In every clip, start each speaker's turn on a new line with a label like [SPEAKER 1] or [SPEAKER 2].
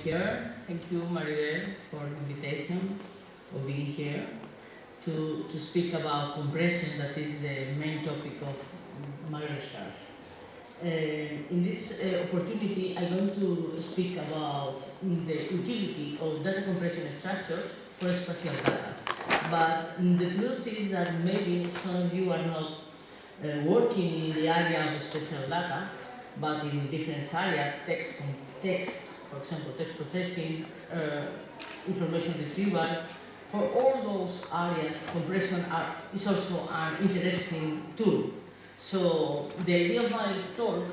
[SPEAKER 1] here. Thank you, Maribel, for the invitation, for being here to speak about compression, that is the main topic of my research. In this opportunity, I'm going to speak about the utility of data compression structures for spatial data. But the truth is that maybe some of you are not working in the area of spatial data, but in different areas, text, for example, text processing, information retrieval. For all those areas, compression is also an interesting tool. So the idea of my talk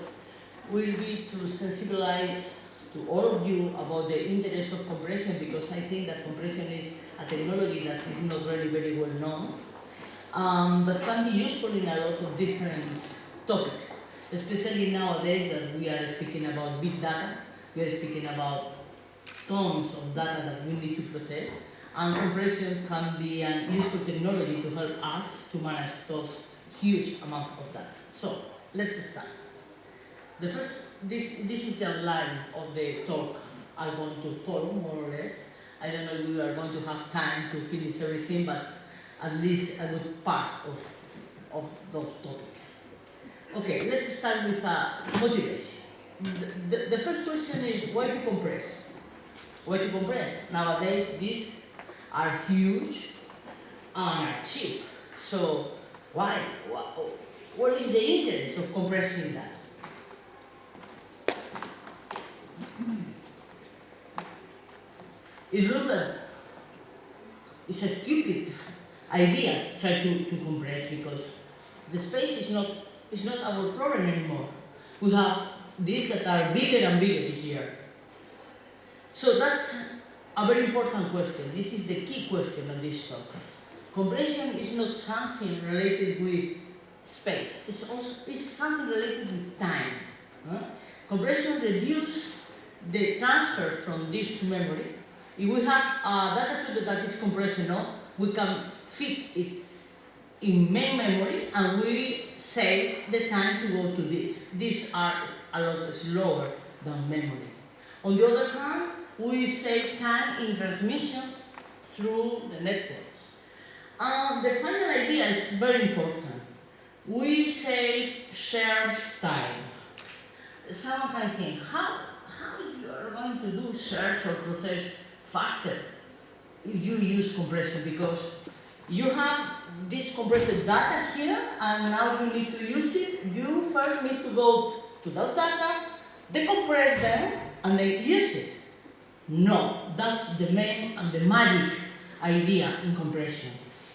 [SPEAKER 1] will be to sensibilize to all of you about the interest of compression, because I think that compression is a technology that is not really very well known, that can be useful in a lot of different topics, especially nowadays that we are speaking about big data, we are speaking about tons of data that we need to process, and compression can be a useful technology to help us to manage those huge amount of data. So let's start. The first, this is the outline of the talk I want to follow, more or less. I don't know if we are going to have time to finish everything, but at least a good part of those topics. Okay, let's start with motivation. The first question is why to compress? Why to compress? Nowadays, these are huge and are cheap. So why? What is the interest of compressing that? It looks like it's a stupid idea to try to compress, because the space is not our problem anymore. We have these that are bigger and bigger each year. So that's a very important question. This is the key question of this talk. Compression is not something related with space. It's something related with time. Compression reduces the transfer from disk to memory. If we have a data set that is compressed enough, we can fit it in main memory and we save the time to go to disk. These are a lot slower than memory. On the other hand, we save time in transmission through the networks. The final idea is very important. We save shared time. Someone can think, how you are going to do search or process faster if you use compression, because you have this compressed data here and now you need to use it. You first need to go to that data, decompress them, and then use it. No, that's the main and the magic idea in compression.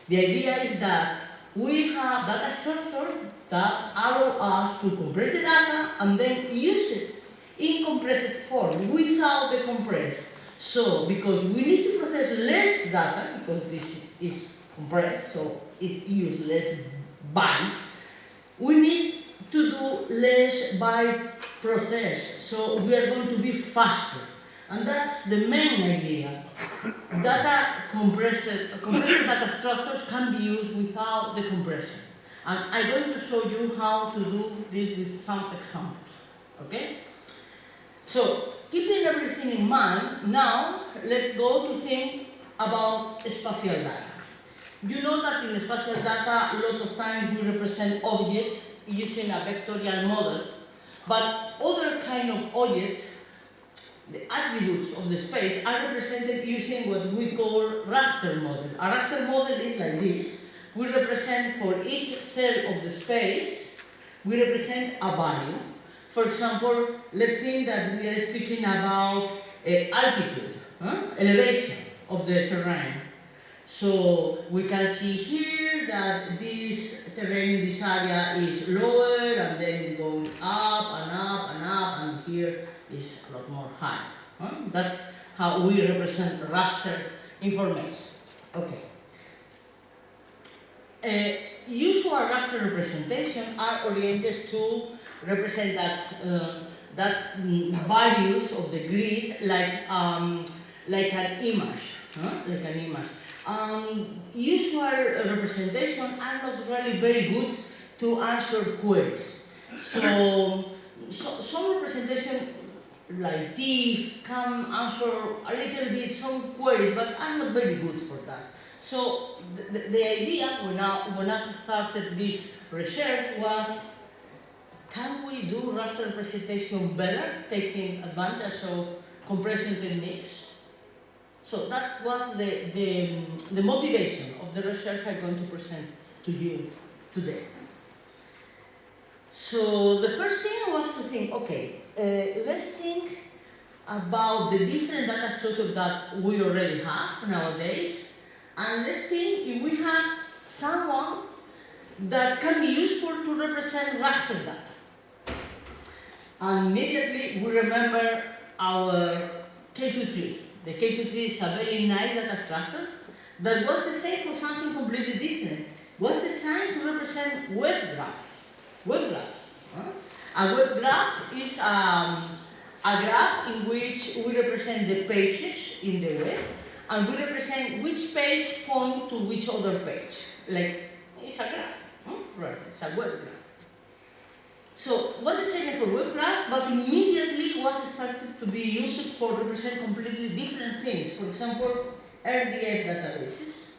[SPEAKER 1] The idea is that we have data structure that allow us to compress the data and then use it in compressed form without the compress. So, because we need to process less data, because this is compressed, so it uses less bytes, we need to do less byte process, so we are going to be faster. And that's the main idea. Compressed data structures can be used without the compression. And I'm going to show you how to do this with some examples. Okay? So, keeping everything in mind, now let's go to think about spatial data. You know that in spatial data, a lot of times we represent objects using a vectorial model, but other kind of objects, the attributes of the space, are represented using what we call raster model. A raster model is like this. We represent for each cell of the space, we represent a value. For example, let's think that we are speaking about altitude, elevation of the terrain. So we can see here that this terrain in this area is lower and then it's going up and up and up, and here is a lot more high. That's how we represent raster information. Okay. Usual raster representation are oriented to represent that values of the grid like an image, usual representation are not really very good to answer queries. So some representation like TIFF, can answer a little bit some queries, but I'm not very good for that. So the idea when I started this research was, can we do raster representation better, taking advantage of compression techniques? So that was the motivation of the research I'm going to present to you today. So the first thing was to think, okay, let's think about the different data structures that we already have nowadays, and let's think if we have someone that can be useful to represent raster data. And immediately we remember our K23. The K23 is a very nice data structure that was designed for something completely different. Was designed to represent web graphs. Web graphs. A web graph is a graph in which we represent the pages in the web, and we represent which page point to which other page. Like, it's a graph, right? It's a web graph. So, was designed for web graphs, but immediately was started to be used for represent completely different things. For example, RDF databases,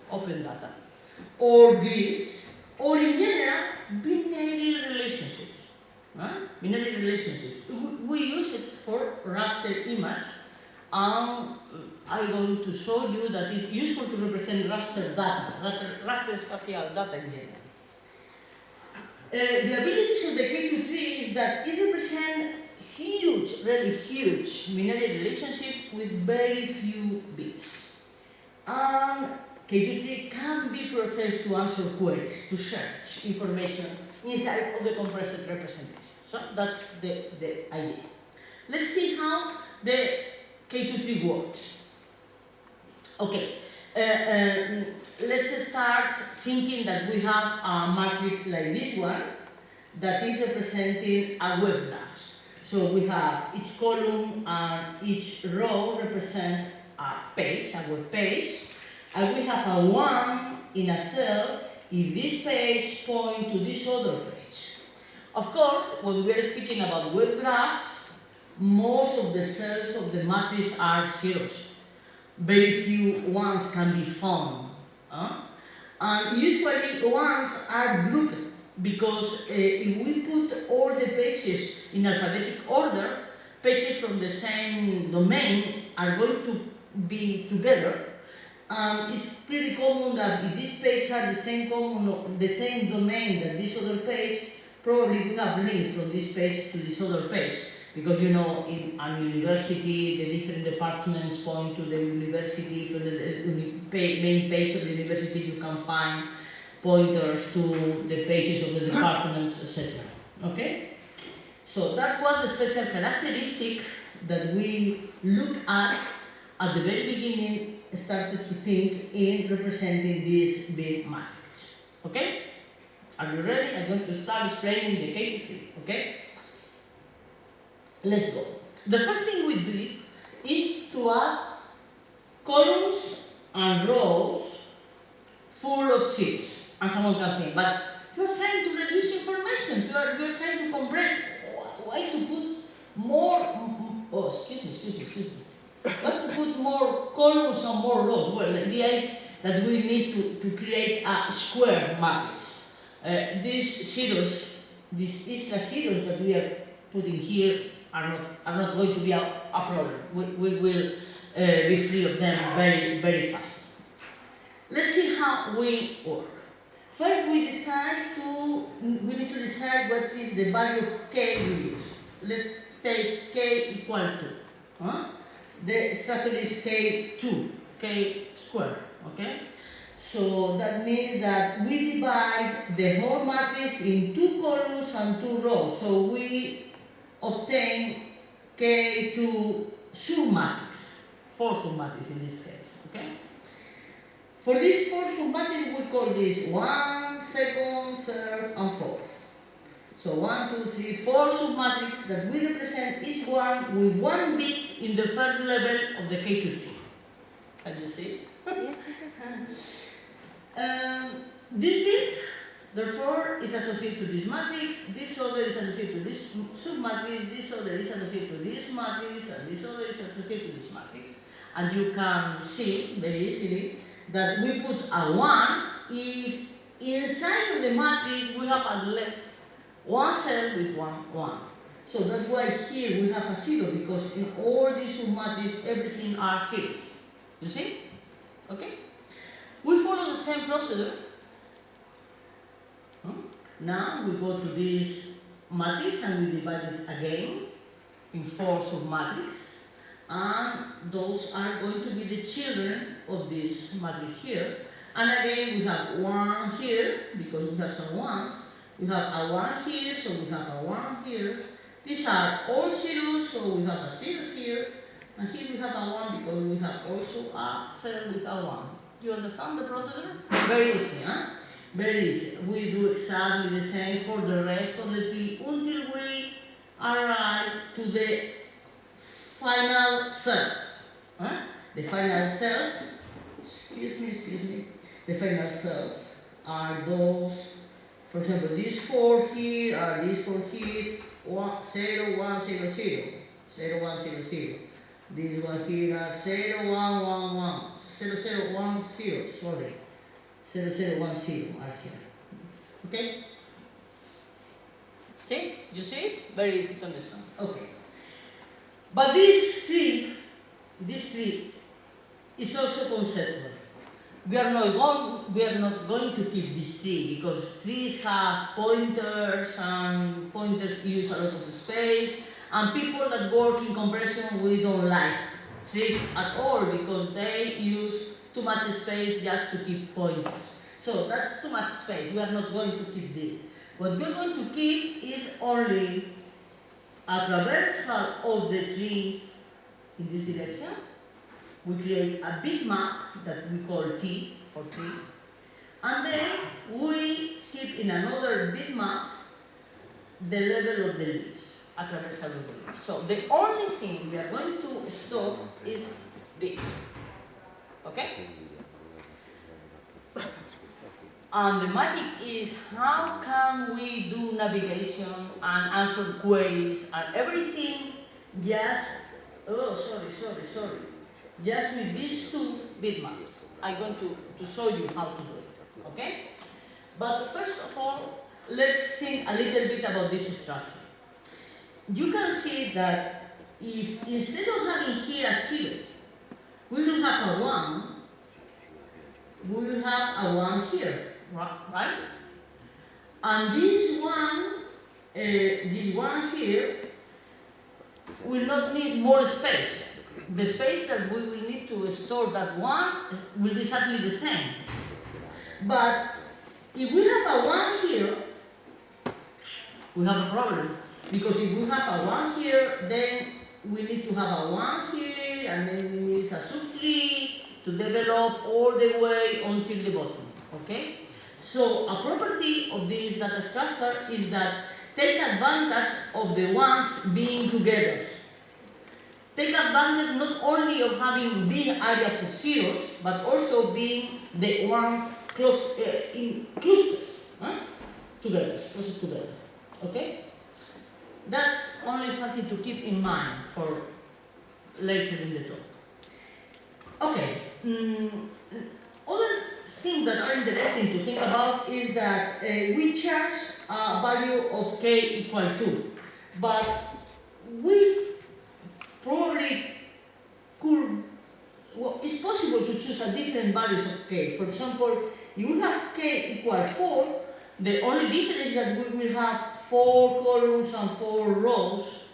[SPEAKER 1] open data, or grids, or in general, binary relationships. Binary relationships. We use it for raster image, and I'm going to show you that it's useful to represent raster data, raster spatial data in general. The abilities of the K23 is that it represents huge, really huge binary relationship with very few bits. And K23 can be processed to answer queries, to search information inside of the compressed representation. So that's the idea. Let's see how the K23 works. Okay, let's start thinking that we have a matrix like this one that is representing a web graph. So we have each column and each row represent a page, a web page, and we have a 1 in a cell if this page points to this other page. Of course, when we are speaking about web graphs, most of the cells of the matrix are zeros. Very few ones can be found. And usually ones are grouped because if we put all the pages in alphabetic order, pages from the same domain are going to be together. It's pretty common that if this page are the same domain that this other page, probably we have links from this page to this other page. Because you know, in a university, the different departments point to the university. From the main page of the university, you can find pointers to the pages of the departments, etc. Okay? So that was the special characteristic that we looked at the very beginning, started to think in representing this big matrix. Okay? Are you ready? I'm going to start explaining the K23. Okay? Let's go. The first thing we did is to add columns and rows full of sheets. And someone can think, but you're trying to reduce information, you're trying to compress. Why to put more, excuse me. Why to put more columns and more rows? Well, the idea is that we need to create a square matrix. These zeros, these extra zeros that we are putting here are not going to be a problem. We will be free of them very, very fast. Let's see how we work. First, we need to decide what is the value of k we use. Let's take k equal to. The structure is k2, k squared, okay? So that means that we divide the whole matrix in 2 columns and 2 rows. So we obtain K2 submatrix, 4 submatrix in this case, okay? For these 4 submatrix, we call this 1, 2nd, 3rd, and 4th. So 1, 2, 3, 4 submatrix that we represent each one with 1 bit in the first level of the K23. Can you see it?
[SPEAKER 2] Yes.
[SPEAKER 1] This bit Therefore, it's associated to this matrix, this other is associated to this submatrix, this other is associated to this matrix, and this other is associated to this matrix. And you can see very easily that we put a 1 if inside of the matrix we have at least one cell with 1. So that's why here we have a 0, because in all these submatrices everything are zeros. You see? Okay? We follow the same procedure. Now we go to this matrix and we divide it again in 4 submatrices, and those are going to be the children of this matrix here. And again we have 1 here because we have some 1s. We have a 1 here, so we have a 1 here. These are all zeros, so we have a 0 here. And here we have a 1 because we have also a cell with a 1. Do you understand the procedure? Very easy, huh? Very easy. We do exactly the same for the rest of the tree until we arrive to the final cells. Huh? The final cells, excuse me. The final cells are those, for example, these 4 here are these 4 here, 0, 1, 0, 0, 0, 1, 0, 0. These one here are 0, 1, 1, 1, 0, 0, 1, 0, sorry. 0, 0, 1, 0 are here. Okay? See? You see it? Very easy to understand. Okay. But this tree is also conceptual. We are not going to keep this tree because trees have pointers and pointers use a lot of space, and people that work in compression, we don't like trees at all because they use too much space just to keep pointers. So that's too much space. We are not going to keep this. What we are going to keep is only a traversal of the tree in this direction. We create a big map that we call T for tree. And then we keep in another big map the level of the leaves, a traversal of the leaves. So the only thing we are going to stop is this. Okay? And the magic is how can we do navigation and answer queries and everything just, just with these 2 bitmaps. I'm going to show you how to do it, okay? But first of all, let's think a little bit about this structure. You can see that if instead of having here a 0, we will have a 1, we will have a 1 here. Right? And this one here will not need more space. The space that we will need to store that 1 will be exactly the same. But if we have a 1 here, we have a problem. Because if we have a 1 here, then we need to have a 1 here, and then we need a subtree to develop all the way until the bottom. Okay? So a property of this data structure is that take advantage of the ones being together. Take advantage not only of having big areas of zeros, but also being the ones close in clusters, close together. Okay? That's only something to keep in mind for later in the talk. Okay. Other things that are interesting to think about is that we charge a value of k equal 2, but we probably could, well, it's possible to choose a different values of k. For example, if we have k equal 4, the only difference is that we will have 4 columns and 4 rows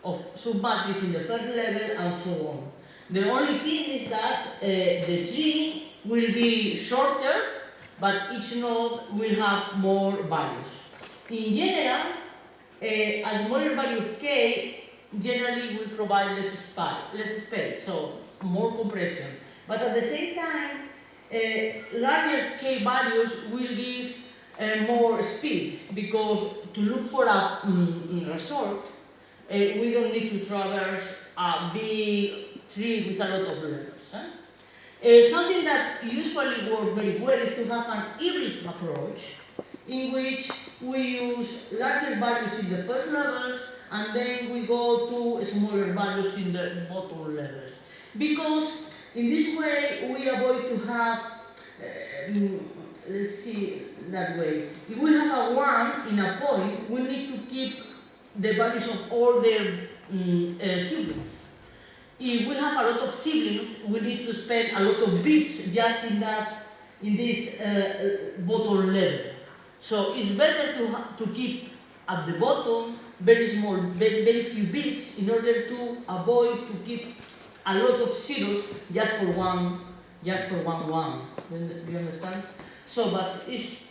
[SPEAKER 1] of submatrices in the first level and so on. The only thing is that the tree will be shorter, but each node will have more values. In general, a smaller value of k generally will provide less space, so more compression. But at the same time, larger k values will give more speed, because to look for a result, we don't need to traverse a big tree with a lot of levels. Something that usually works very well is to have an hybrid approach, in which we use larger values in the first levels and then we go to smaller values in the bottom levels. Because in this way we avoid to have, let's see that way, if we have a 1 in a point, we need to keep the values of all their siblings. If we have a lot of siblings, we need to spend a lot of bits just in this bottom level. So it's better to keep at the bottom very small, very few bits in order to avoid to keep a lot of zeros just for one. Do you understand? So, but it's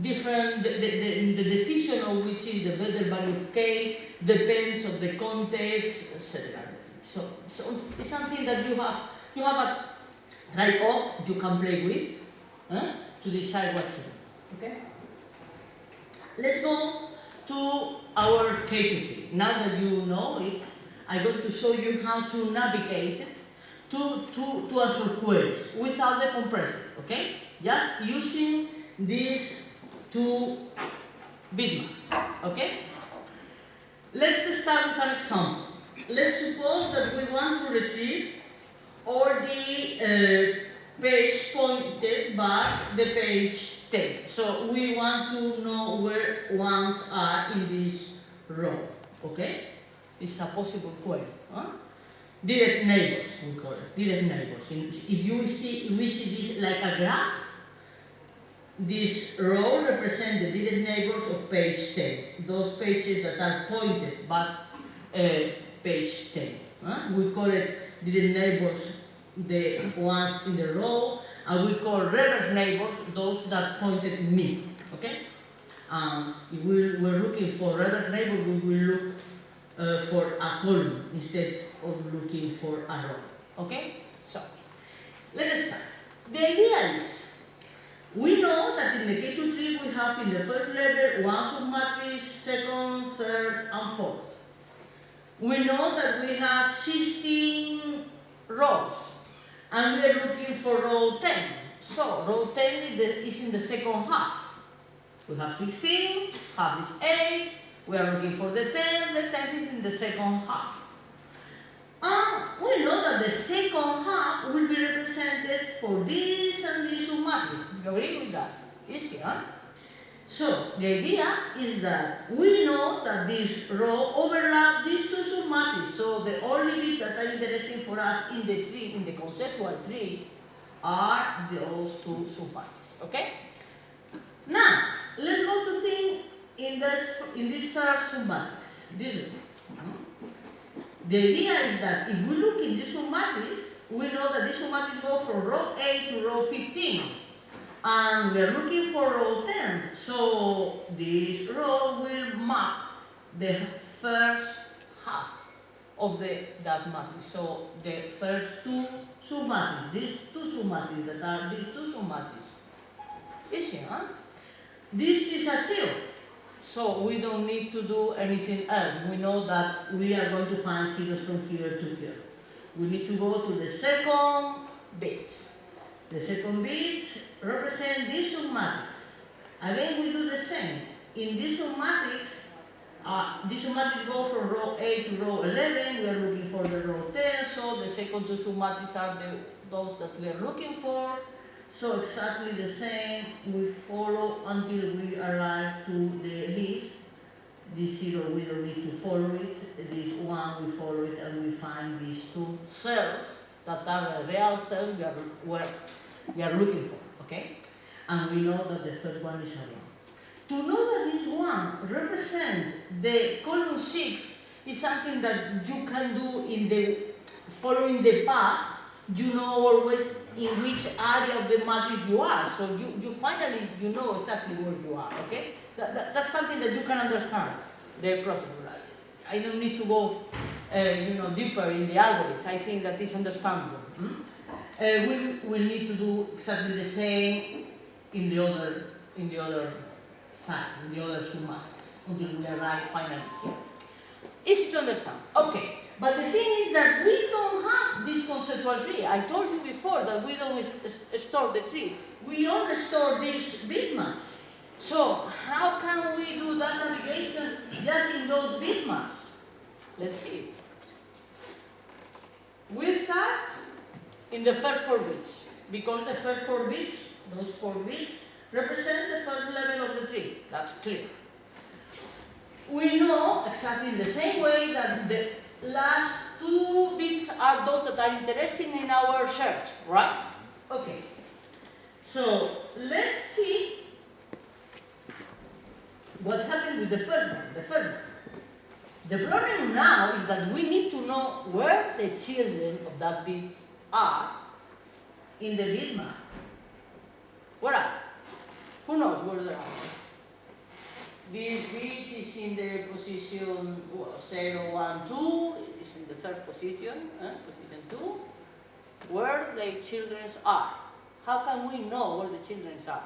[SPEAKER 1] different. The decision of which is the better value of k depends on the context, etc. So it's something that you have a trade-off you can play with to decide what to do. Okay. Let's go to our K2T. Now that you know it, I'm going to show you how to navigate it to answer queries without the compressor. Okay? Just using these two bitmaps. Okay? Let's start with an example. Let's suppose that we want to retrieve all the page pointed back the page 10. So we want to know where ones are in this row. Okay? It's a possible query. Direct neighbors, we call it. Direct neighbors. If we see this like a graph, this row represents the direct neighbors of page 10. Those pages that are pointed back page 10. We call it direct neighbors, the ones in the row, and we call reverse neighbors those that pointed me. Okay? If we're looking for reverse neighbor, we will look for a column instead of looking for a row. Okay? So, let us start. The idea is, we know that in the K2 tree we have in the first level one submatrix, second, third, and fourth. We know that we have 16 rows, and we are looking for row 10. So, row 10 is in the second half. We have 16, half is 8, we are looking for the 10 is in the second half. And we know that the second half will be represented for this and this submatrix. You agree with that? Easy, huh? So, the idea is that we know that this row overlaps these two submatrices. So, the only bits that are interesting for us in the tree, in the conceptual tree, are those two submatrices. Okay? Now, let's go to think in this third submatrix. This one. The idea is that if we look in this submatrix, we know that this submatrix goes from row 8 to row 15. And we are looking for row 10. So this row will map the first half of that matrix. So the first two submatrices, these two submatrices that are these two submatrices. Easy, huh? This is a 0. So we don't need to do anything else. We know that we are going to find zeros from here to here. We need to go to the second bit. The second bit represents this submatrix. Again, we do the same. In this submatrix goes from row 8 to row 11. We are looking for the row 10, so the second two submatrices are those that we are looking for. So exactly the same, we follow until we arrive to the leaves. This 0, we don't need to follow it. This 1, we follow it, and we find these two cells that are the real cells we are looking for, okay? And we know that the first one is a 1. To know that this 1 represents the column 6 is something that you can do in the following the path. You know always in which area of the matrix you are. So you finally know exactly where you are, okay? That's something that you can understand, the process. I don't need to go deeper in the algorithms. I think that is understandable. We need to do exactly the same in the other side, in the other submatrix, until we arrive finally here. Easy to understand. Okay. But the thing is that we don't have this conceptual tree. I told you before that we don't store the tree. We only store these bitmaps. So how can we do that navigation just in those bitmaps? Let's see. We start in the first 4 bits, because the first 4 bits, those 4 bits, represent the first level of the tree. That's clear. We know exactly in the same way that the last 2 bits are those that are interesting in our search, right? Okay. So let's see what happened with the first one. The problem now is that we need to know where the children of that bit are in the bitmap. Where are? Who knows where they are? This bit is in the position 0, 1, 2. It's in the third position, position 2. Where the children are. How can we know where the children are?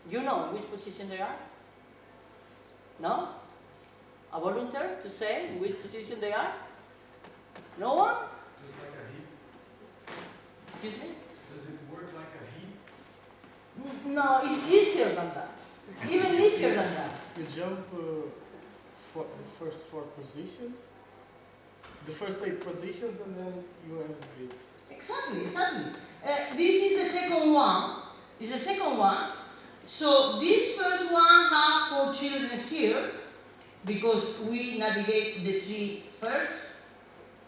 [SPEAKER 1] You know in which position they are? No? A volunteer to say in which position they are? No one?
[SPEAKER 2] Just like a heap.
[SPEAKER 1] Excuse me?
[SPEAKER 2] Does it work like a heap?
[SPEAKER 1] No, it's easier than that. Even easier than that.
[SPEAKER 3] You jump for the first 4 positions, the first 8 positions, and then you have grids.
[SPEAKER 1] Exactly. This is the second one. It's the second one. So this first one has 4 children here, because we navigate the tree first,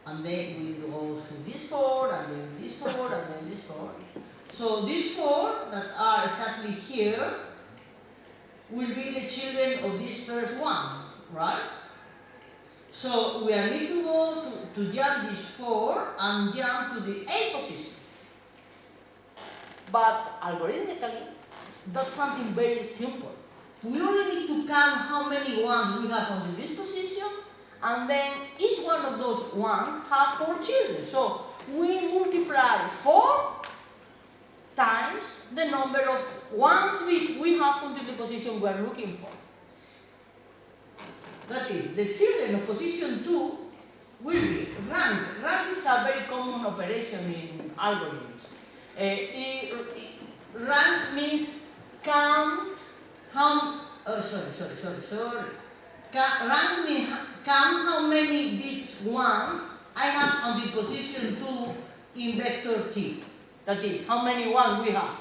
[SPEAKER 1] and then we go through this 4, and then this 4, and then this 4. So these 4 that are exactly here will be the children of this first one, right? So we are need to go to jump this 4 and jump to the 8th position. But algorithmically, that's something very simple. We only need to count how many ones we have on this position, and then each one of those ones have 4 children. So we multiply 4 times the number of ones we have onto the position we are looking for. That is, the children of position 2 will be ranked. Rank is a very common operation in algorithms. Ranks means count how. Rank means count how many bits ones I have on the position 2 in vector T. That is, how many ones we have.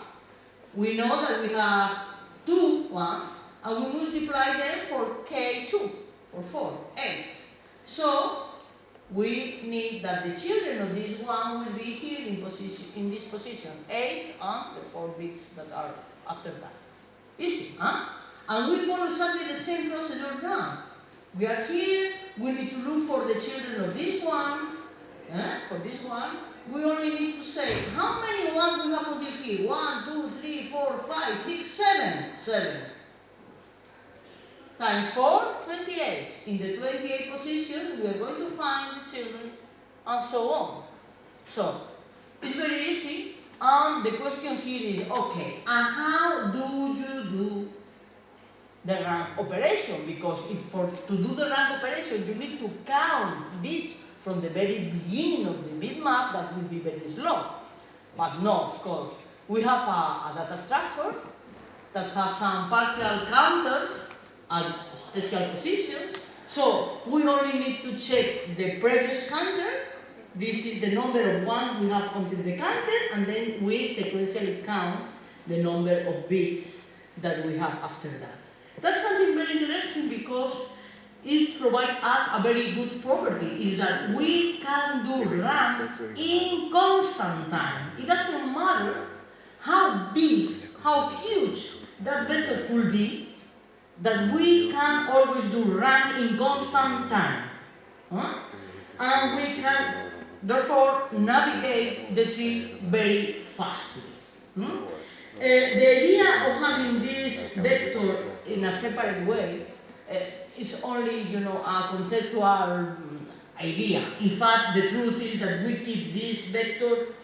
[SPEAKER 1] We know that we have 2 ones, and we multiply them for K2, or 4, 8. So, we need that the children of this one will be here in this position, 8 and the 4 bits that are after that. Easy, huh? And we follow exactly the same procedure now. We are here, we need to look for the children of this one, for this one. We only need to say, how many ones we have until here? 1, 2, 3, 4, 5, 6, 7. 7. Times 4, 28. In the 28th position, we are going to find the children, and so on. So, it's very easy. And the question here is, okay, and how do you do the rank operation? Because to do the rank operation, you need to count bits from the very beginning of the bitmap. That will be very slow. But no, of course. We have a data structure that has some partial counters at special positions. So we only need to check the previous counter. This is the number of ones we have until the counter, and then we sequentially count the number of bits that we have after that. That's something very interesting because it provides us a very good property, is that we can do rank in constant time. It doesn't matter how big, how huge that vector could be, that we can always do rank in constant time. And we can therefore navigate the tree very fastly. The idea of having this vector in a separate way is only, a conceptual idea. In fact, the truth is that we keep this vector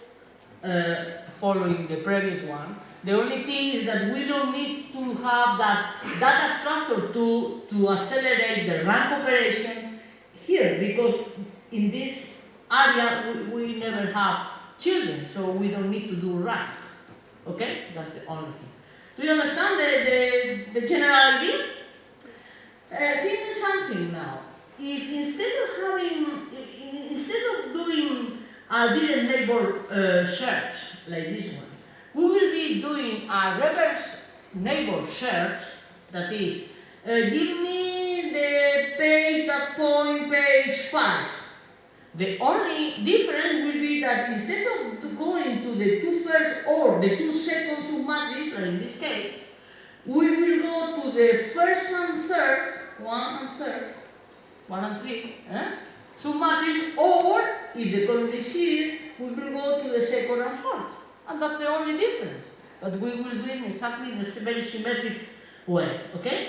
[SPEAKER 1] following the previous one. The only thing is that we don't need to have that data structure to accelerate the rank operation here, because in this area we never have children, so we don't need to do rank. Okay? That's the only thing. Do you understand the general idea? Think something now. If instead of doing a direct neighbor search like this one, we will be doing a reverse neighbor search. That is, give me the page that point page 5. The only difference will be that instead of going to the 2 first or the 2 second submatrix, like in this case, we will go to the first and third, 1 and 3, submatrix, or if the column is here, we will go to the second and fourth. And that's the only difference. But we will do it exactly in a very symmetric way, okay?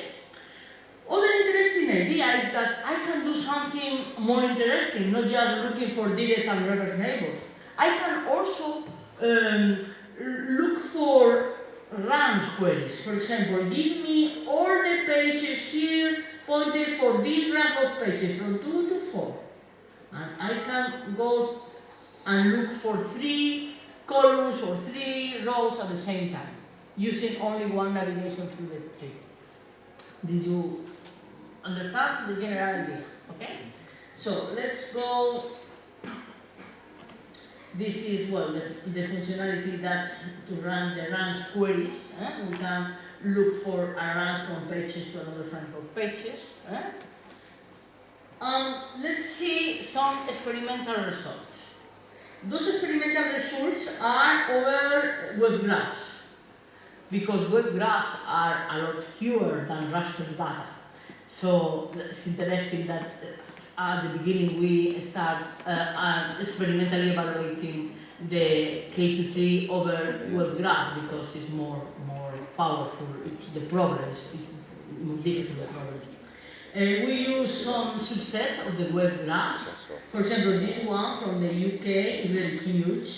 [SPEAKER 1] Other interesting idea is that I can do something more interesting, not just looking for direct and reverse neighbors. I can also look for range queries. For example, give me all the pages here pointed for this rank of pages from 2 to 4. And I can go and look for 3 columns or 3 rows at the same time, using only one navigation through the tree. Did you understand the general idea? Okay? So let's go. This is, well, the functionality that's to run the range queries. We can look for a range from pages to another range of pages. Let's see some experimental results. Those experimental results are over web graphs, because web graphs are a lot fewer than raster data. So it's interesting that at the beginning we start experimentally evaluating the K2T over web graph because it's more powerful. The problem is more difficult. We use some subset of the web graphs. For example, this one from the UK is very huge.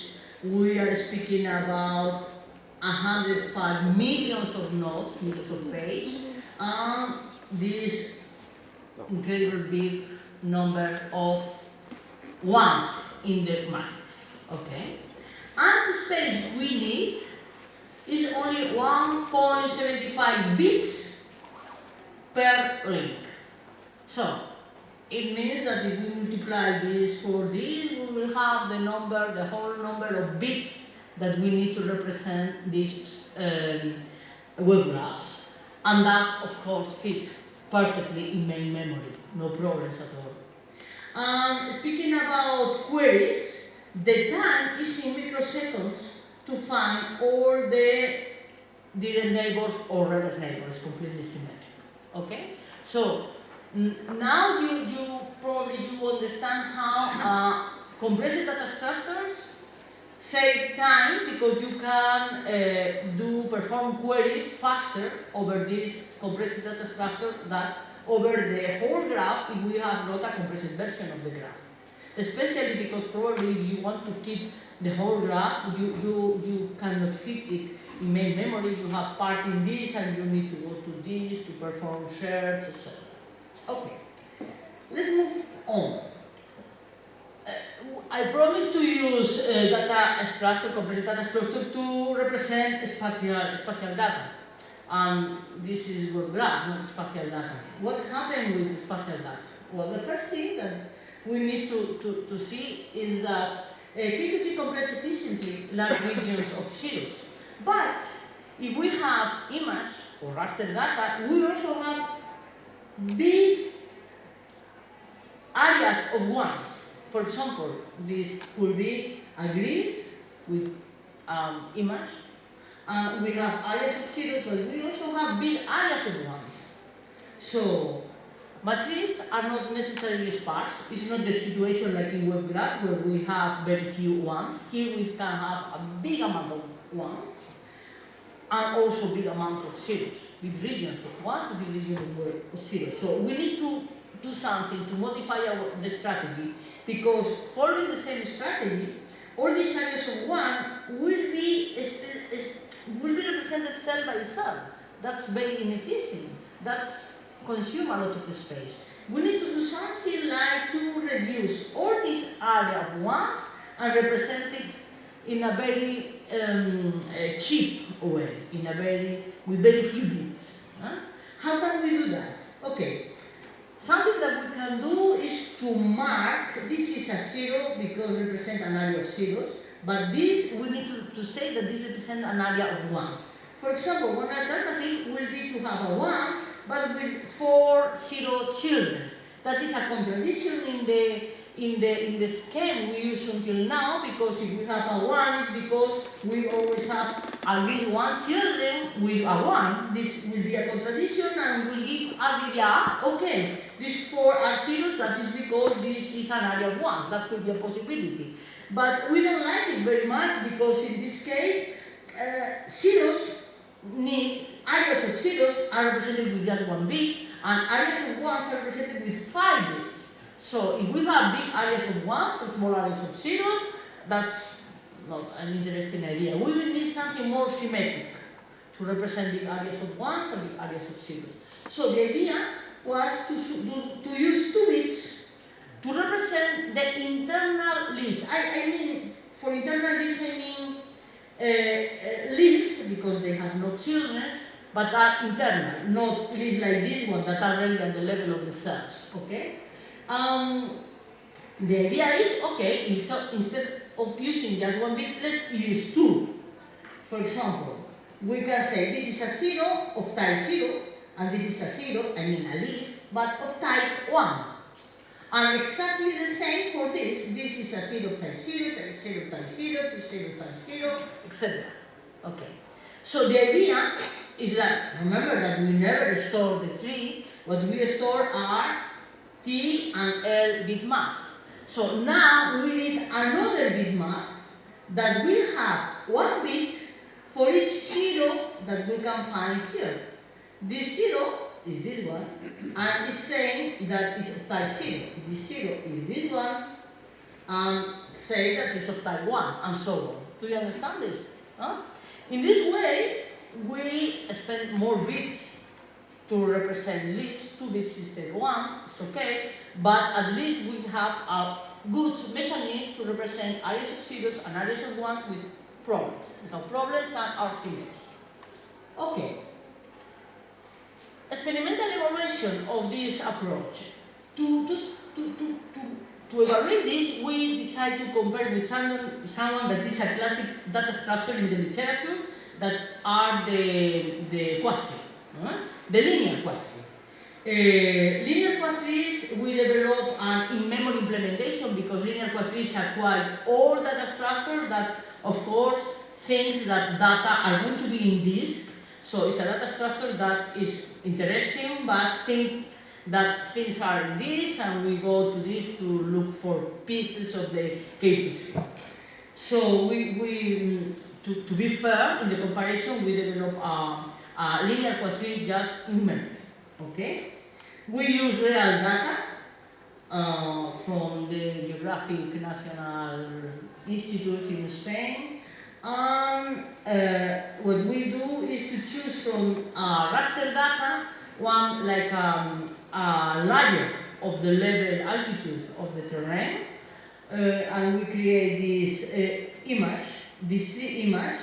[SPEAKER 1] We are speaking about 105 millions of nodes, millions of pages, and this incredible big number of ones in the matrix. Okay? And the space we need is only 1.75 bits per link. So it means that if we multiply this for this, we will have the whole number of bits that we need to represent these web graphs. And that, of course, fits perfectly in main memory, no problems at all. Speaking about queries, the time is in microseconds to find all the direct neighbors or reverse neighbors, completely symmetric. Okay? So now you probably understand how compressed data structures save time, because you can perform queries faster over this compressed data structure than over the whole graph if we have not a compressed version of the graph. Especially because probably if you want to keep the whole graph, you cannot fit it in main memory. You have part in this and you need to go to this to perform search, etc. Okay, let's move on. I promised to use data structure, compressed data structure, to represent spatial data. And this is web graph, not spatial data. What happened with spatial data? Well, the first thing that we need to see is that K2T compress efficiently large regions of zeros. But if we have image or raster data, we also have big areas of ones. For example, this could be a grid with image. We have areas of zeros, but we also have big areas of ones. So matrices are not necessarily sparse. It's not the situation like in web graph where we have very few ones. Here we can have a big amount of ones and also big amounts of zeros, big regions of ones and big regions of zeros. So we need to do something to modify the strategy, because following the same strategy, all these areas of one will be represented cell by cell. That's very inefficient. That's consume a lot of space. We need to do something like to reduce all this area of ones and represent it in a very cheap way, in a very with very few bits. Huh? How can we do that? Okay. Something that we can do is to mark, this is a 0 because it represents an area of zeros, but this, we need to say that this represents an area of ones. For example, one alternative will be to have a 1, but with 4 0 children. That is a contradiction in the scheme we use until now, because if we have a 1, it's because we always have at least one children with a 1. This will be a contradiction and will give us the idea, okay, these 4 are zeros, that is because this is an area of 1s. That could be a possibility. But we don't like it very much because in this case, zeros need, areas of zeros are represented with just 1 bit, and areas of 1s are represented with 5 bits. So if we have big areas of 1s and small areas of zeros, that's not an interesting idea. We will need something more symmetric to represent big areas of 1s and big areas of zeros. So the idea was to use 2 bits to represent the internal leaves. I mean, for internal leaves, I mean leaves, because they have no children, but are internal, not leaves like this one that are really at the level of the cells, okay? The idea is, okay, instead of using just 1 bit, let's use 2. For example, we can say this is a 0 of type 0, and this is a 0, I mean a leaf, but of type 1. And exactly the same for this. This is a 0 type 0, type 0 type 0, type 0 type 0, etc. Okay. So the idea is that, remember that we never store the tree. What we store are T and L bitmaps. So now we need another bitmap that will have 1 bit for each 0 that we can find here. This 0 is this one, and it's saying that it's of type 0. This 0 is this one, and say that it's of type 1, and so on. Do you understand this? Huh? In this way, we spend more bits to represent leaves, 2 bits instead of 1, it's okay, but at least we have a good mechanism to represent areas of zeros and areas of 1s with problems. We have problems and our zeros. Okay. Experimental evaluation of this approach. To evaluate this, we decide to compare with someone that is a classic data structure in the literature, that are the quadtree. The linear quadtree. Linear quadtrees, we develop an in-memory implementation because linear quadtrees are quite old data structure that, of course, thinks that data are going to be in disk. So it's a data structure that is interesting, but think that things are in this, and we go to this to look for pieces of the K2 tree. So to be fair in the comparison, we develop a linear quadtree just in memory. Okay? We use real data from the Geographic National Institute in Spain. And what we do is to choose from raster data one like a layer of the level altitude of the terrain, and we create this image, these 3 images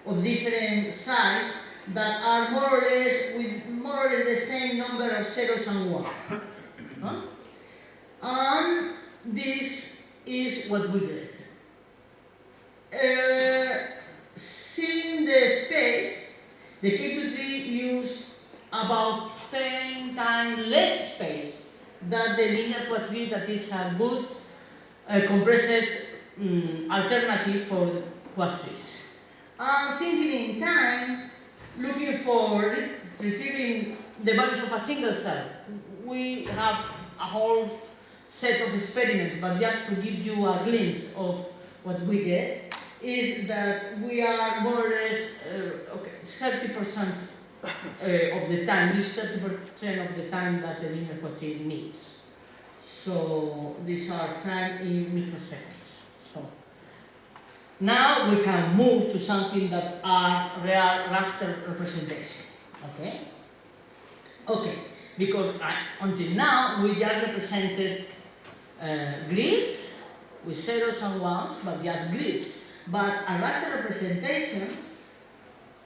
[SPEAKER 1] of different size that are more or less with more or less the same number of zeros and 1s. And this is what we get. Seeing the space, the K2 tree use about 10 times less space than the linear quadtree, that is a good compressed alternative for quadtrees. Thinking in time, looking for retrieving the values of a single cell. We have a whole set of experiments, but just to give you a glimpse of what we get, is that we are more or less 30% of the time, use 30% of the time that the linear quadtree needs. So these are time in microseconds. So now we can move to something that are real raster representation. Okay? Okay, because until now we just represented grids with zeros and 1s, but just grids. But a raster representation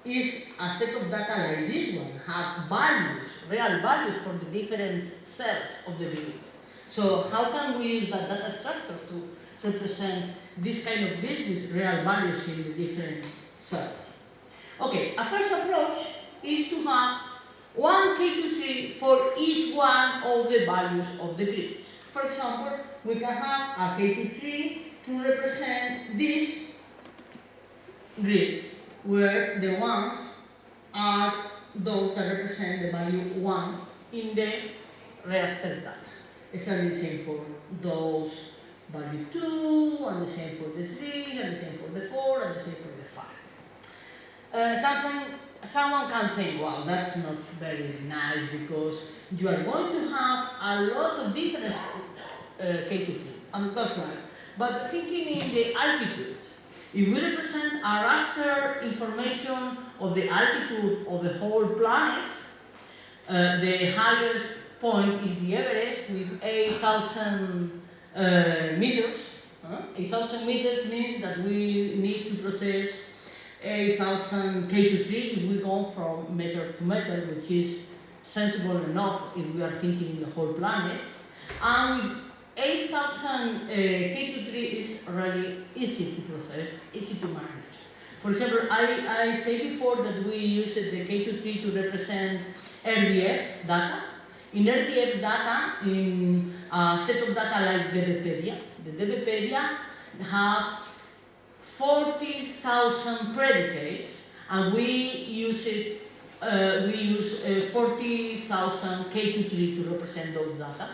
[SPEAKER 1] is a set of data like this one, have values, real values for the different cells of the grid. So how can we use that data structure to represent this kind of disk with real values in the different cells? Okay, a first approach is to have one K23 for each one of the values of the grids. For example, we can have a K23 to represent this grid, where the ones are those that represent the value 1 in the raster data. Exactly the same for those value 2, and the same for the 3, and the same for the 4, and the same for the 5. Someone can think, well, that's not very nice because you are going to have a lot of different K23, and that's right. But thinking in the altitude, if we represent a raster information of the altitude of the whole planet, the highest point is the Everest with 8,000 meters. 8,000 meters means that we need to process 8,000 K23 if we go from meter to meter, which is sensible enough if we are thinking in the whole planet. And with 8,000 K23 is really easy to process, easy to manage. For example, I said before that we used the K23 to represent RDF data. In RDF data, in a set of data like DBpedia, the DBpedia have 40,000 predicates, and we use 40,000 K23 to represent those data.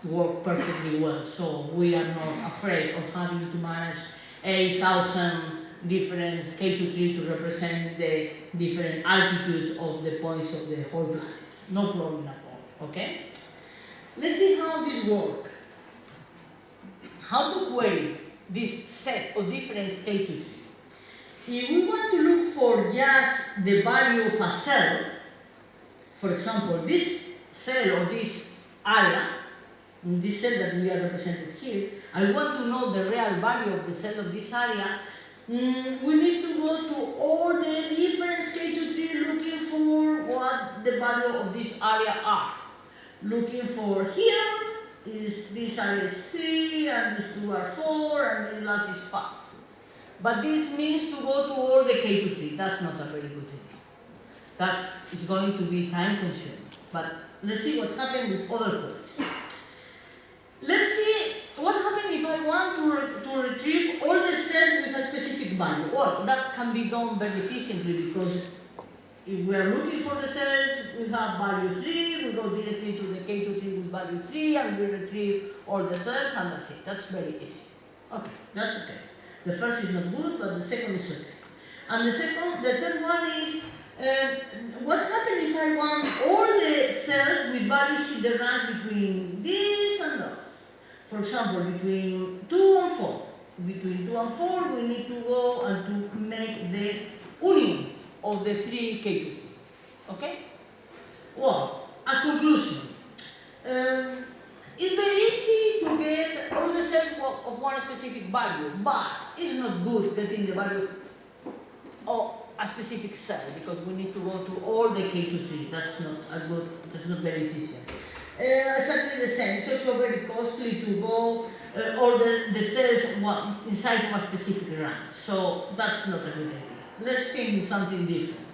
[SPEAKER 1] Work perfectly well, so we are not afraid of having to manage 8,000 different K23 to represent the different altitude of the points of the whole planet. No problem at all, okay? Let's see how this works. How to query this set of different K23. If we want to look for just the value of a cell, for example, this cell or this area, in this cell that we are represented here, I want to know the real value of the cell of this area, we need to go to all the different K23 looking for what the value of this area are. Looking for here is this area is 3, and this 2 are 4, and the last is 5. But this means to go to all the K23. That's not a very good idea. That is going to be time consuming. But let's see what happens with other queries. Let's see what happens if I want to retrieve all the cells with a specific value. Well, that can be done very efficiently because if we are looking for the cells, we have value 3, we go directly to the K23 with value 3, and we retrieve all the cells, and that's it. That's very easy. Okay, that's okay. The first is not good, but the second is okay. And the third one is, what happens if I want all the cells with values in the range between this and that? For example, between 2 and 4. Between 2 and 4, we need to go and to make the union of the 3 K23. Okay? Well, as conclusion, it's very easy to get all the cells of one specific value, but it's not good getting the value of a specific cell because we need to go to all the K23. That's not very efficient. Exactly the same. It's also very costly to go all the cells inside of a specific range. So that's not a good idea. Let's think in something different.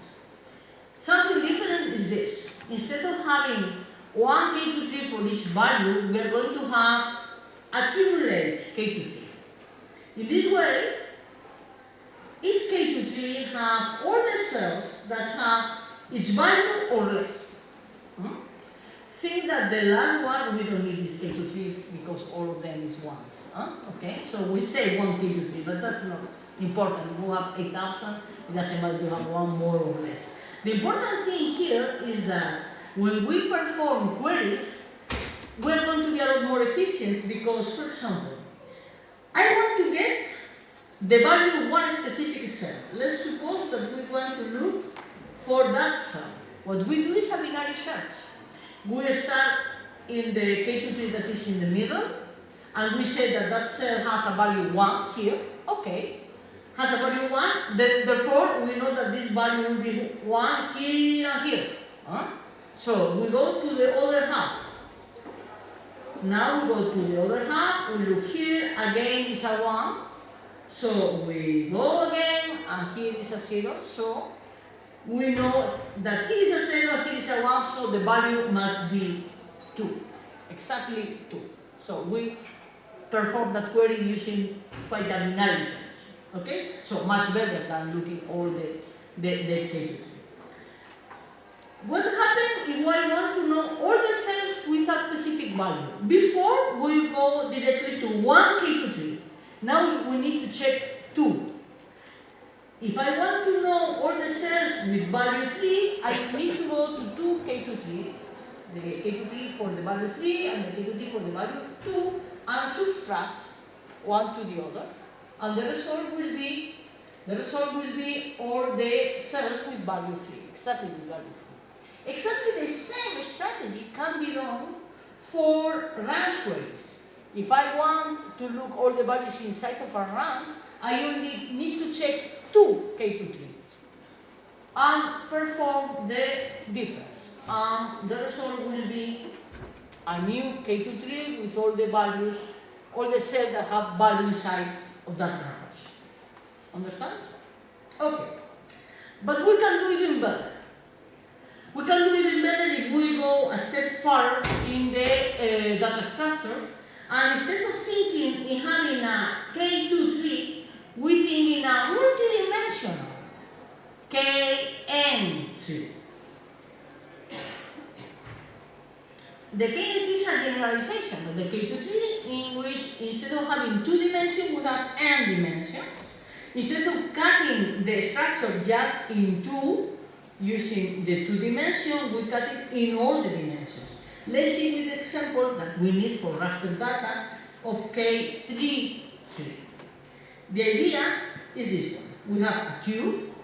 [SPEAKER 1] Something different is this. Instead of having one K23 for each value, we are going to have accumulate K23. In this way, each K23 have all the cells that have its value or less. Think that the last one, we don't need this K23 because all of them is ones. Okay, so we say one K23, but that's not important. If you have 8,000, it doesn't matter if you have one more or less. The important thing here is that when we perform queries, we're going to be a lot more efficient because, for example, I want to get the value of one specific cell. Let's suppose that we want to look for that cell. What we do is a binary search. We start in the K23 that is in the middle, and we say that that cell has a value 1 here. Okay. has a value 1, therefore we know that this value will be 1 here and here. Huh? So we go to the other half. Now we go to the other half, we look here, again is a 1. So we go again, and here is a 0. So we know that here is a 0, here is a 1, so the value must be 2. Exactly 2. So we perform that query using quite a binary solution. Okay? So much better than looking all the K2. What happens if I want to know all the cells with a specific value? Before we go directly to 1 K2. Now we need to check 2. If I want to know all the cells with value 3, I need to go to 2 K2, the K2 for the value 3 and the K2 for the value 2, and subtract one to the other. And the result will be all the cells with value 3, exactly with value 3. Exactly the same strategy can be done for range queries. If I want to look all the values inside of a range, I only need to check 2 K2 and perform the difference. And the result will be a new K2 with all the values, all the cells that have value inside of that range. Understand? Okay. But we can do even better. We can do even better if we go a step further in the data structure, and instead of thinking in having a K2, we think in a multidimensional Kn3. The Kn3 is a generalization of the K2, in which instead of having 2 dimensions, we have n dimensions. Instead of cutting the structure just in 2, using the 2 dimensions, we cut it in all the dimensions. Let's see with the example that we need for raster data of K3. The idea is this one. We have a cube.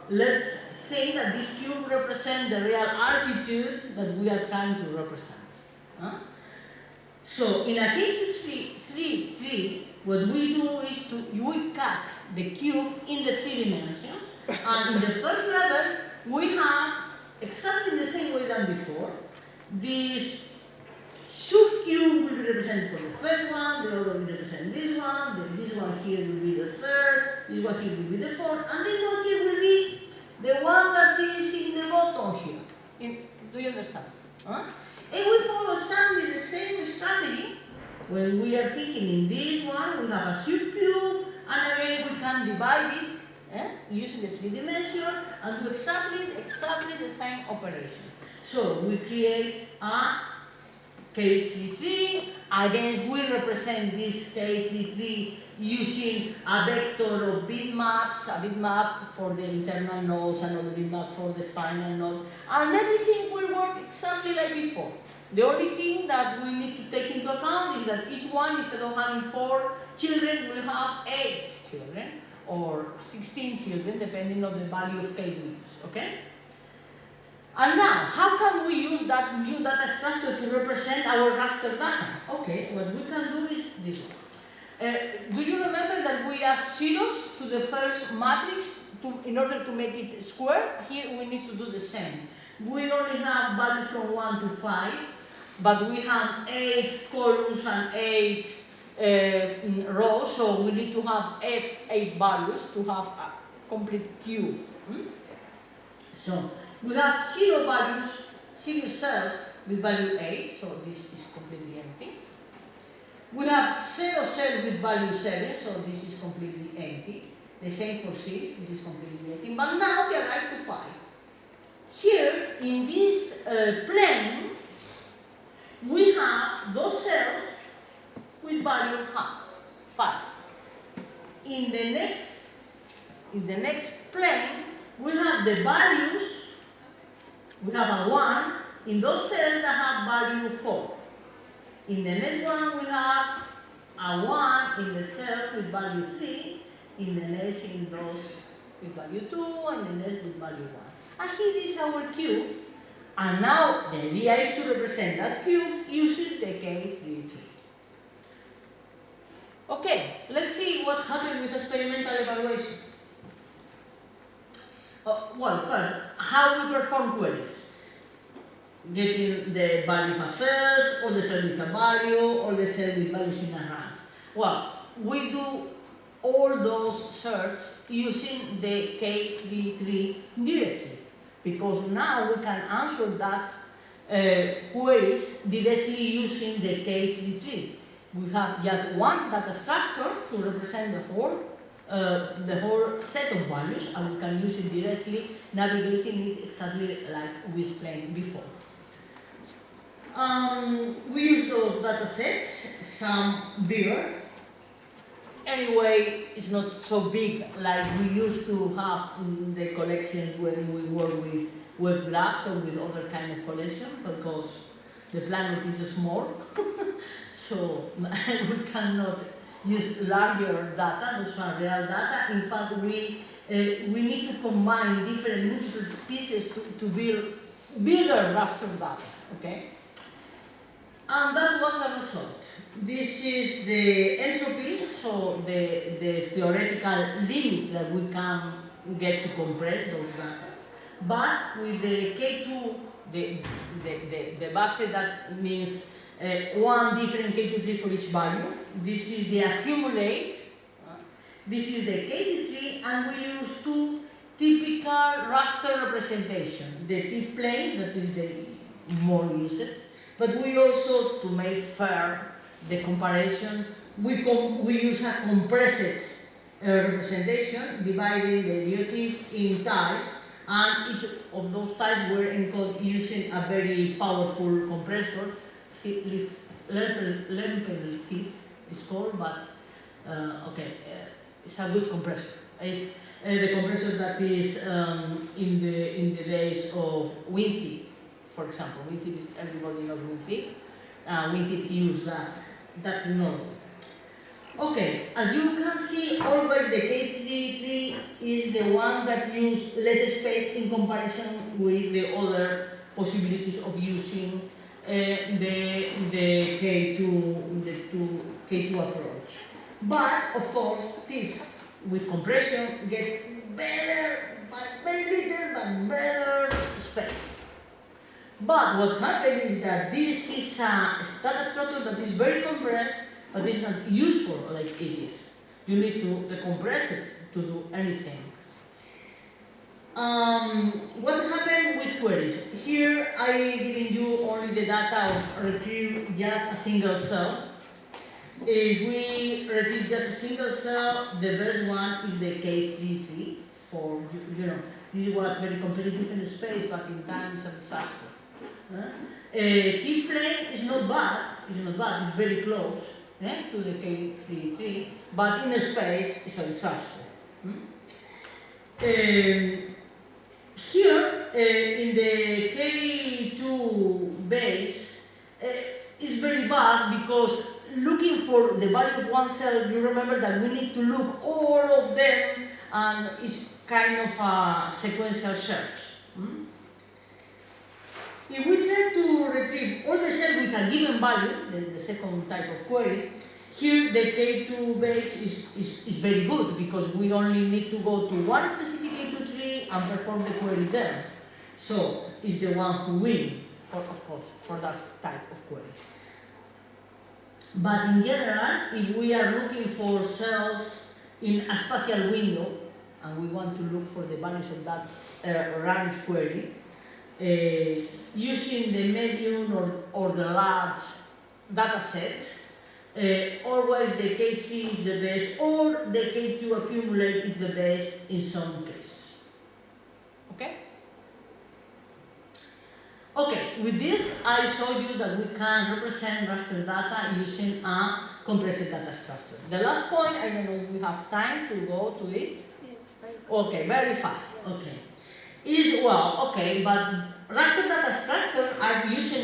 [SPEAKER 1] Let's think that this cube represents the real altitude that we are trying to represent. So in a K3, what we do is we cut the cube in the 3 dimensions. And in the first level, we have exactly the same way than before. This subcube will be represented for the first one, the other will represent this one, then this one here will be the third, this one here will be the fourth, and this one here will be the one that is in the bottom here. Do you understand? And we follow exactly the same strategy. When we are thinking in this one, we have a subcube, and again we can divide it using the 3 dimension and do exactly the same operation. So we create a K3, again we represent this K3 using a vector of bitmaps, a bitmap for the internal nodes, another bitmap for the final node, and everything will work exactly like before. The only thing that we need to take into account is that each one, instead of having 4 children, will have 8 children, or 16 children, depending on the value of K we use, okay? And now, how can we use that new data structure to represent our raster data? Okay, what we can do is this one. Do you remember that we add zeros to the first matrix in order to make it square? Here we need to do the same. We only have values from 1 to 5, but we have 8 columns and 8 rows, so we need to have 8 values to have a complete cube. So we have 0 values, 0 cells with value 8, so this is completely empty. We have 0 cells with value 7, so this is completely empty. The same for 6, this is completely empty. But now we arrive to 5. Here, in this plane, we have those cells with value 5. In the next plane, we have the values. We have a 1 in those cells that have value 4. In the next one, we have a 1 in the cell with value 3. In the next, in those with value 2, and the next with value 1. And here is our cube. And now the idea is to represent that cube using the K3 tree. Okay, let's see what happened with experimental evaluation. Well, first, how we perform queries. Getting the value of a first, or the cell with a value, or the cell with values in a range. Well, we do all those search using the K3 tree directly, because now we can answer that queries directly using the K3 tree. We have just one data structure to represent the whole set of values, and we can use it directly, navigating it exactly like we explained before. We use those data sets, some bigger. Anyway, it's not so big like we used to have the collections when we work with web graphs or with other kind of collection, because the planet is small, so we cannot use larger data, those are real data. In fact, we need to combine different user pieces to build bigger raster data, okay? And that was the result. This is the entropy, so the theoretical limit that we can get to compress those data. But with the K2, the base, that means one different K2 tree for each value. This is the accumulate. This is the K3, and we use two typical raster representation. The T-plane, that is the more used, but we also, to make fair the comparison, we use a compressed representation, dividing the derivative in tiles, and each of those tiles were encoded using a very powerful compressor. Lempenfit is called, but it's a good compressor. It's the compressor that is in the days of WinZip, for example. WinZip is, everybody knows WinZip. WinZip used that technology. Okay, as you can see, always the K3 tree is the one that uses less space in comparison with the other possibilities of using the K2 approach. But of course, TIFF with compression gets better, but very little, but better space. But what happens is that this is a data structure that is very compressed, but it's not useful like it is. You need to decompress it to do anything. What happened with queries? Here I giving you only the data of retrieve just a single cell. If we retrieve just a single cell, the best one is the K3 for, this was very competitive in the space, but in time it's a disaster. T-plane is not bad, it's very close to the K3, but in space it's a disaster. Here, in the K2 base, is very bad because looking for the value of one cell, you remember that we need to look all of them, and it's kind of a sequential search. If we try to retrieve all the cells with a given value, the second type of query, here the K2 base is very good because we only need to go to one specific K2 tree and perform the query there. So it's the one who wins, of course, for that type of query. But in general, if we are looking for cells in a spatial window and we want to look for the values of that range query, using the medium or the large data set, always the K3 is the best, or the K2 accumulate is the best in some cases. Okay? Okay, with this I showed you that we can represent raster data using a compressed data structure. The last point, I don't know if we have time to go to it.
[SPEAKER 4] Yes, very good.
[SPEAKER 1] Okay, very fast. Okay. Is, well, okay, but raster data structures are used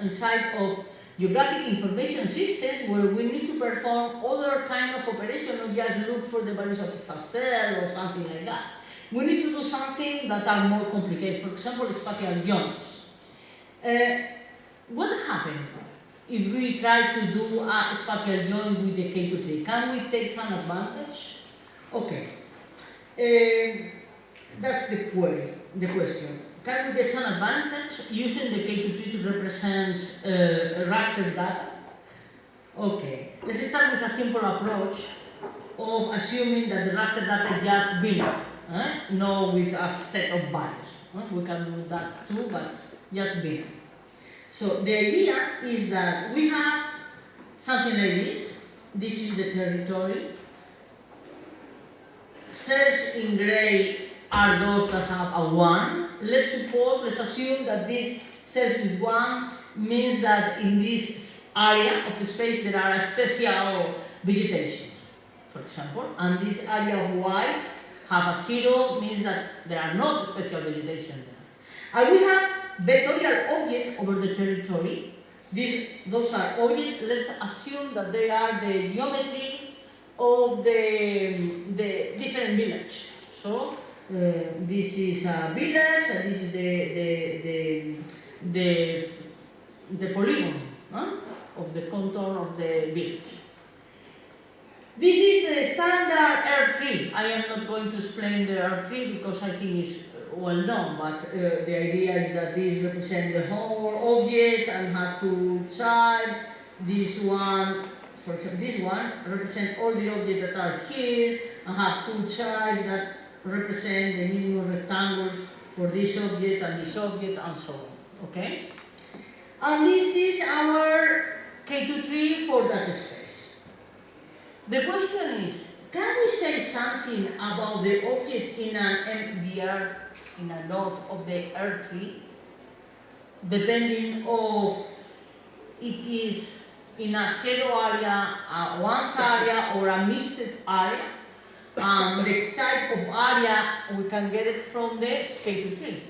[SPEAKER 1] inside of geographic information systems where we need to perform other kind of operation, not just look for the values of a cell or something like that. We need to do something that are more complicated, for example, spatial geometry. What happened? if we try to do a spatial joint with the K23? Can we take some advantage? Okay. That's the query, the question. Can we get some advantage using the K23 to represent raster data? Okay, let's start with a simple approach of assuming that the raster data is just binary, no with a set of values. We can do that too, but just binary. So the idea is that we have something like this. This is the territory. Cells in gray are those that have a 1. Let's assume that these cells with 1 means that in this area of the space there are a special vegetation, for example, and this area of white have a 0 means that there are not special vegetation there. And we have vectorial objects over the territory. Those are objects. Let's assume that they are the geometry of the different village. So this is a village, and this is the polygon of the contour of the village. This is the standard R3. I am not going to explain the R3 because I think it's well known, but the idea is that this represents the whole object and has two sides. This one, for example, this one represents all the objects that are here and have two sides that represent the minimum rectangles for this object and so on. Okay? And this is our K23 for that space. The question is, can we say something about the object in an MBR, in a node of the R3, depending of it is in a 0 area, a 1's area, or a mixed area? The type of area we can get it from the K23.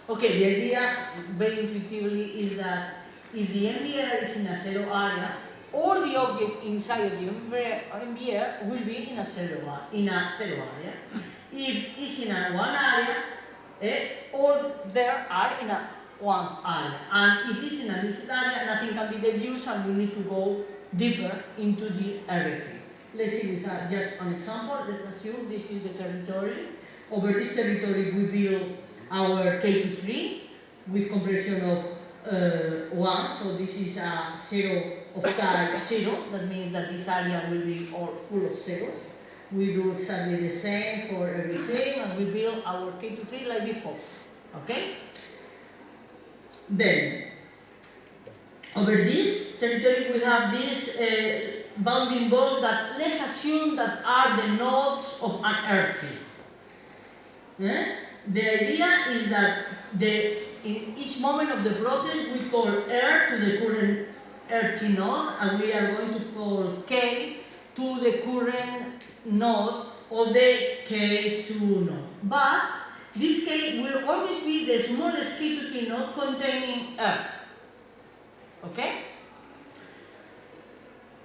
[SPEAKER 1] Okay, the idea very intuitively is that if the MBR is in a 0 area, all the objects inside the MBR will be in a 0 area. If it's in a 1 area, all there are in a 1's area. And if it's in a mixed area, nothing can be deduced and we need to go deeper into the array. Let's see with just an example. Let's assume this is the territory. Over this territory we build our K23 with compression of 1. So this is a 0 of type 0. That means that this area will be all full of zeros. We do exactly the same for everything and we build our K23 like before. Okay? Then, over this territory we have these bounding balls that let's assume that are the nodes of an R3. The idea is that in each moment of the process we call R to the current R3 node and we are going to call K to the current node of the K2 node. But this K will always be the smallest K23 node containing R. Okay?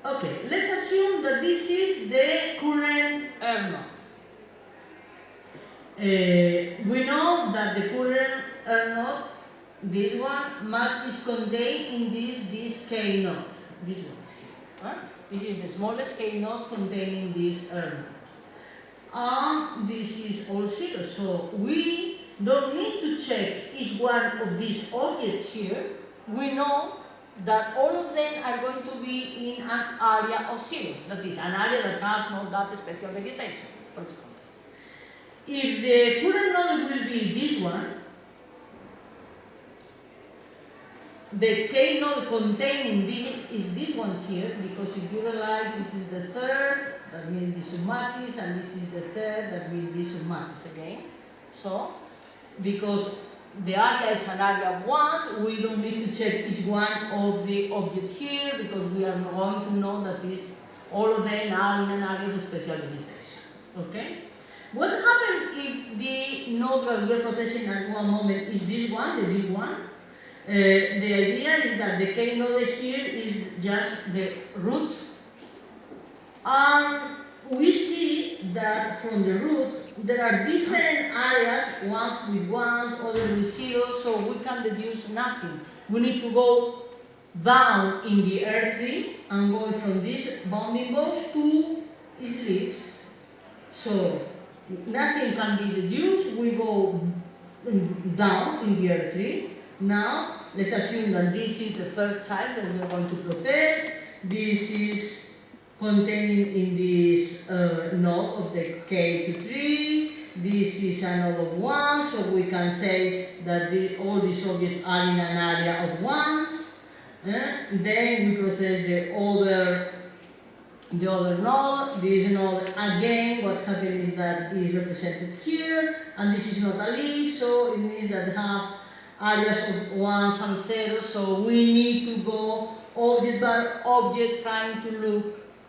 [SPEAKER 1] Okay, let's assume that this is the current R node. We know that the current R node, this one, is contained in this K node. This one. This is the smallest K node containing this R node. And this is all zero. So we don't need to check each one of these objects here. We know that all of them are going to be in an area of zeros. That is, an area that has no that special vegetation, for example. If the current node will be this one, the K node containing this is this one here, because if you realize this is the third, that means this submatrix, and this is the third, that means this submatrix again. So, because the area is an area of ones, we don't need to check each one of the objects here, because we are going to know that all of them are in an area of special vegetation. Okay? What happens if the node that we are processing at one moment is this one, the big one? The idea is that the K node here is just the root, and we see that from the root there are different areas, ones with ones, others with zeros, so we can deduce nothing. We need to go down in the earth tree and going from these bounding box to sleeves. So nothing can be deduced. We go down in the earth tree. Now let's assume that this is the first child that we are going to process. This is contained in this node of the K2 This is a node of 1, so we can say that all these objects are in an area of 1s. Then we process the other node. This node again, what happens is that it is represented here, and this is not a leaf, so it means that have areas of 1s and 0s, so we need to go object by object trying to look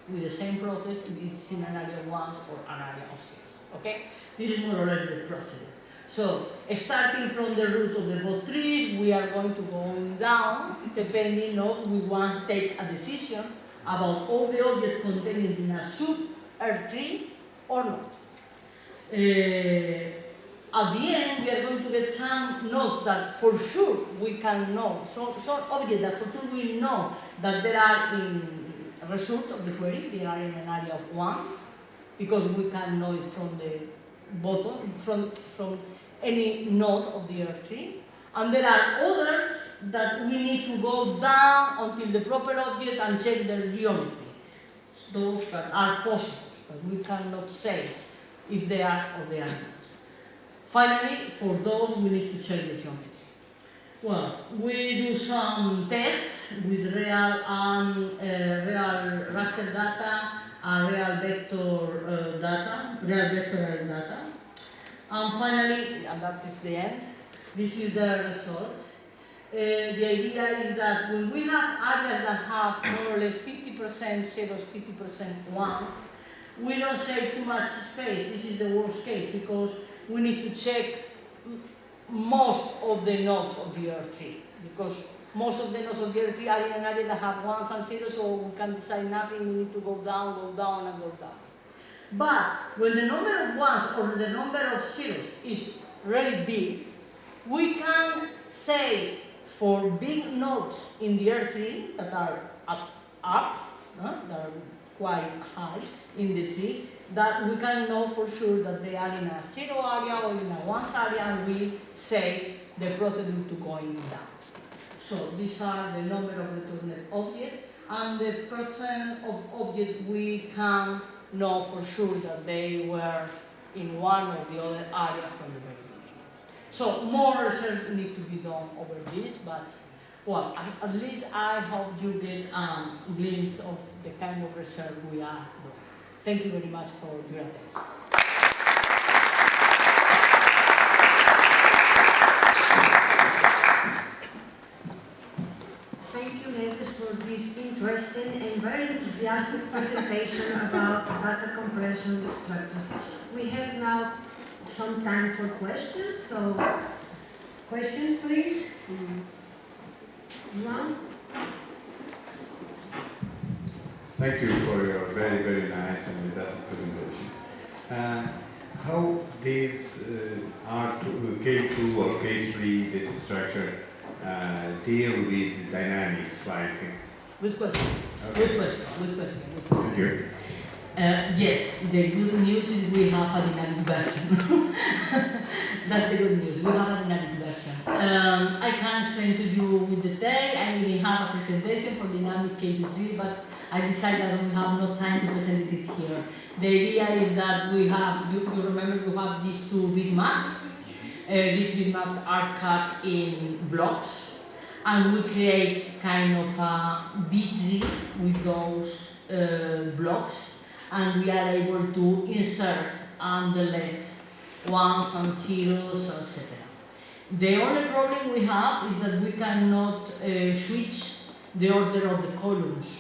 [SPEAKER 1] with the same process if it's in an area of 1s or an area of 0s. Okay? This is more or less the procedure. So, starting from the root of the both trees, we are going to go down, depending if we want to take a decision about all the objects contained in a sub-earth tree or not. At the end, we are going to get some nodes that for sure we can know, some objects that for sure we know that they are in a result of the query, they are in an area of 1s, because we can know it from the bottom, from any node of the earth tree. And there are others that we need to go down until the proper object and check their geometry. Those that are possible, but we cannot say if they are or they are not. Finally, for those, we need to check the geometry. Well, we do some tests with real raster data and real vector data. And finally, and that is the end, this is the result. The idea is that when we have areas that have more or less 50% zeros, 50% ones, we don't save too much space. This is the worst case because we need to check most of the nodes of the earth tree, because most of the nodes of the earth tree are in an area that have ones and zeros, so we can decide nothing. We need to go down, and go down. But when the number of ones or the number of zeros is really big, we can say for big nodes in the earth tree that are up, that are quite high in the tree, that we can know for sure that they are in a 0 area or in a 1s area, and we save the procedure to going down. So these are the number of returned objects, and the percent of objects we can know for sure that they were in one or the other area from the very beginning. So more research needs to be done over this, but well, at least I hope you get a glimpse of the kind of research we are doing. Thank you very much for your attention.
[SPEAKER 4] Thank you, Nieves, for this interesting and very enthusiastic presentation about data compression structures. We have now some time for questions, so questions, please. Juan?
[SPEAKER 5] Thank you for your very, very nice and detailed presentation. How these K2 or K3 data structure deal with dynamics like...
[SPEAKER 1] Good question.
[SPEAKER 5] Okay.
[SPEAKER 1] Good question.
[SPEAKER 5] Thank you.
[SPEAKER 1] Yes, the good news is we have a dynamic version. That's the good news. We have a dynamic version. I can explain to you with detail. I even have a presentation for dynamic K2-3, but I decided that we have no time to present it here. The idea is that we have, you remember we have these two bitmaps. These bitmaps are cut in blocks, and we create kind of a B-tree with those blocks. And we are able to insert and delete ones and zeros, etc. The only problem we have is that we cannot switch the order of the columns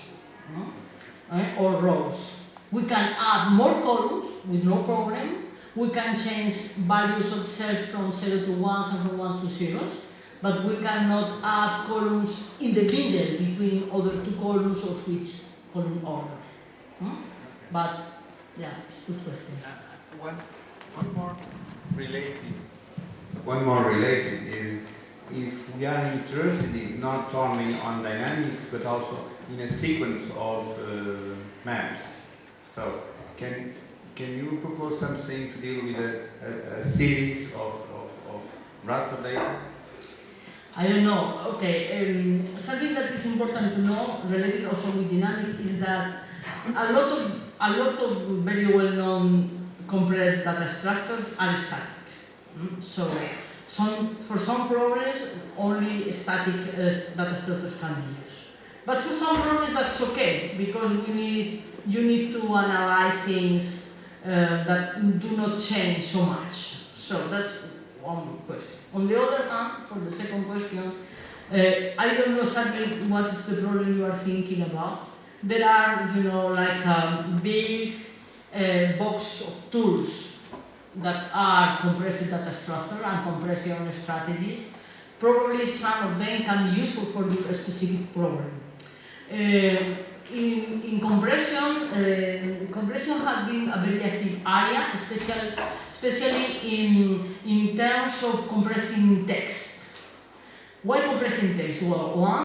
[SPEAKER 1] or rows. We can add more columns with no problem. We can change values of cells from 0 to 1s and from 1s to zeros, but we cannot add columns in the middle between other two columns or switch column orders. But, yeah, it's a good question.
[SPEAKER 2] One more related.
[SPEAKER 5] One more related is if we are interested in not only on dynamics but also in a sequence of maps. So can you propose something to deal with a series of raster data?
[SPEAKER 1] I don't know. Okay, something that is important to know, related also with dynamic, is that a lot of very well-known compressed data structures are static. So for some problems, only static data structures can be used. But for some problems, that's okay, because you need to analyze things that do not change so much. So that's one question. On the other hand, for the second question, I don't know exactly what is the problem you are thinking about. There are, like a big box of tools that are compressed data structure and compression strategies. Probably some of them can be useful for your specific problem. In compression, compression has been a very active area, especially in terms of compressing text. Why compressing text? Well, one